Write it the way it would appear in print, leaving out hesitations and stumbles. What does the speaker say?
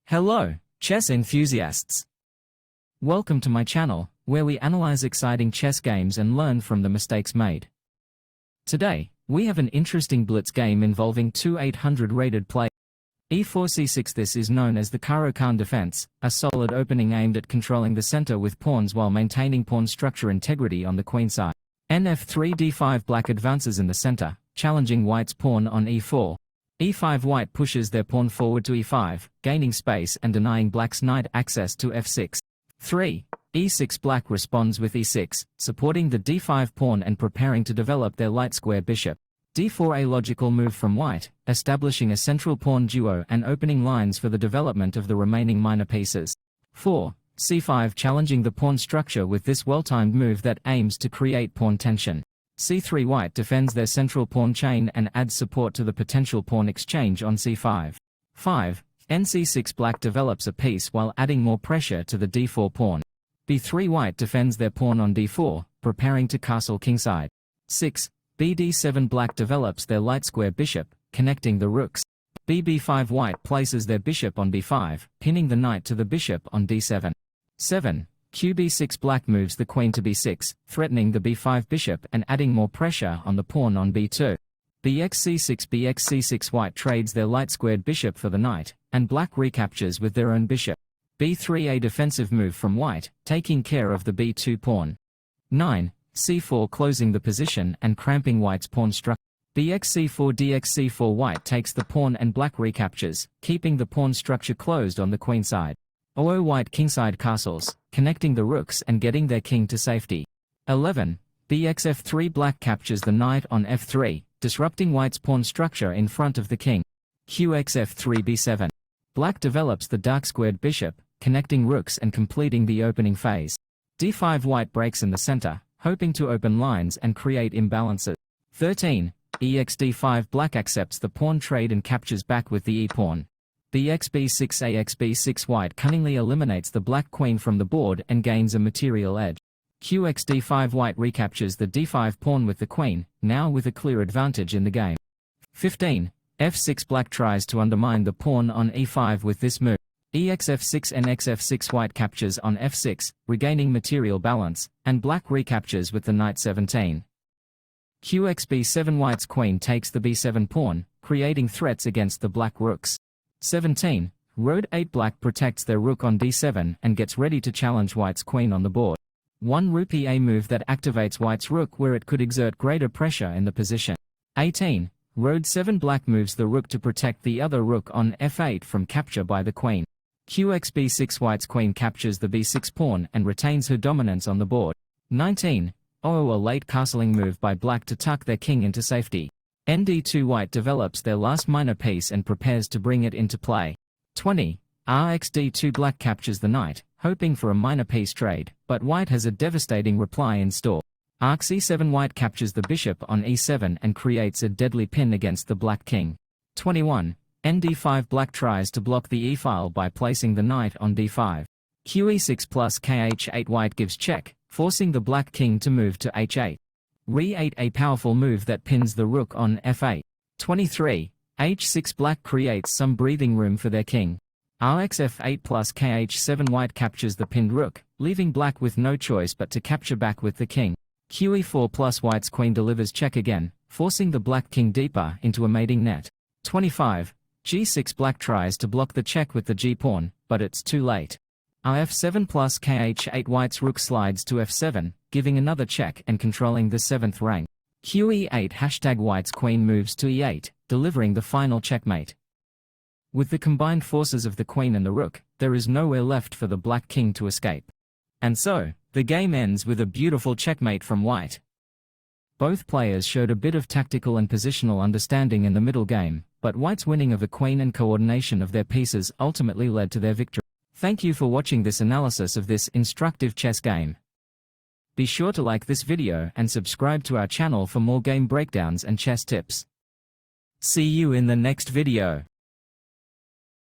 Hello, chess enthusiasts! Welcome to my channel, where we analyze exciting chess games and learn from the mistakes made. Today, we have an interesting blitz game involving two 800 rated players. e4 c6. This is known as the Caro-Kann defense, a solid opening aimed at controlling the center with pawns while maintaining pawn structure integrity on the queen side. nf3 d5. Black advances in the center, challenging white's pawn on e4. e5. White pushes their pawn forward to e5, gaining space and denying black's knight access to f6. 3. e6. Black responds with e6, supporting the d5 pawn and preparing to develop their light square bishop. d4. A logical move from white, establishing a central pawn duo and opening lines for the development of the remaining minor pieces. 4. c5. Challenging the pawn structure with this well-timed move that aims to create pawn tension. c3. White defends their central pawn chain and adds support to the potential pawn exchange on c5. 5. nc6. Black develops a piece while adding more pressure to the d4 pawn. b3. White defends their pawn on d4, preparing to castle kingside. 6. bd7. Black develops their light square bishop, connecting the rooks. bb5. White places their bishop on b5, pinning the knight to the bishop on d7. 7. qb6. Black moves the queen to b6, threatening the b5 bishop and adding more pressure on the pawn on b2. bxc6. bxc6. White trades their light-squared bishop for the knight, and black recaptures with their own bishop. b3. A defensive move from white, taking care of the b2 pawn. 9. c4. Closing the position and cramping white's pawn structure. bxc4. dxc4. White takes the pawn and black recaptures, keeping the pawn structure closed on the queen side. White kingside castles, connecting the rooks and getting their king to safety. 11. bxf3. Black captures the knight on f3, disrupting white's pawn structure in front of the king. qxf3. b7. Black develops the dark-squared bishop, connecting rooks and completing the opening phase. d5. White breaks in the center, hoping to open lines and create imbalances. 13. exd5. Black accepts the pawn trade and captures back with the e-pawn. bxb6. axb6. White cunningly eliminates the black queen from the board and gains a material edge. qxd5. White recaptures the d5 pawn with the queen, now with a clear advantage in the game. 15. f6. Black tries to undermine the pawn on e5 with this move. exf6 and xf6. White captures on f6, regaining material balance, and black recaptures with the knight 17. qxb7. White's queen takes the b7 pawn, creating threats against the black rooks. 17. Road 8. Black protects their rook on d7 and gets ready to challenge white's queen on the board. 1 rupee. A move that activates white's rook where it could exert greater pressure in the position. 18. Road 7. Black moves the rook to protect the other rook on f8 from capture by the queen. qxb6. White's queen captures the b6 pawn and retains her dominance on the board. 19. A late castling move by black to tuck their king into safety. nd2. White develops their last minor piece and prepares to bring it into play. 20. rxd2. Black captures the knight, hoping for a minor piece trade, but white has a devastating reply in store. rc7. White captures the bishop on e7 and creates a deadly pin against the black king. 21. nd5. Black tries to block the e-file by placing the knight on d5. qe6 plus kh8. White gives check, forcing the black king to move to h8. re8. A powerful move that pins the rook on f8. 23. h6. Black creates some breathing room for their king. rxf8 plus kh7. White captures the pinned rook, leaving black with no choice but to capture back with the king. qe4 plus white's queen delivers check again, forcing the black king deeper into a mating net. 25. g6. Black tries to block the check with the g-pawn, but it's too late. rf7 plus kh8. White's rook slides to f7, giving another check and controlling the 7th rank. qe8 # White's queen moves to e8, delivering the final checkmate. With the combined forces of the queen and the rook, there is nowhere left for the black king to escape. And so, the game ends with a beautiful checkmate from white. Both players showed a bit of tactical and positional understanding in the middle game, but white's winning of a queen and coordination of their pieces ultimately led to their victory. Thank you for watching this analysis of this instructive chess game. Be sure to like this video and subscribe to our channel for more game breakdowns and chess tips. See you in the next video.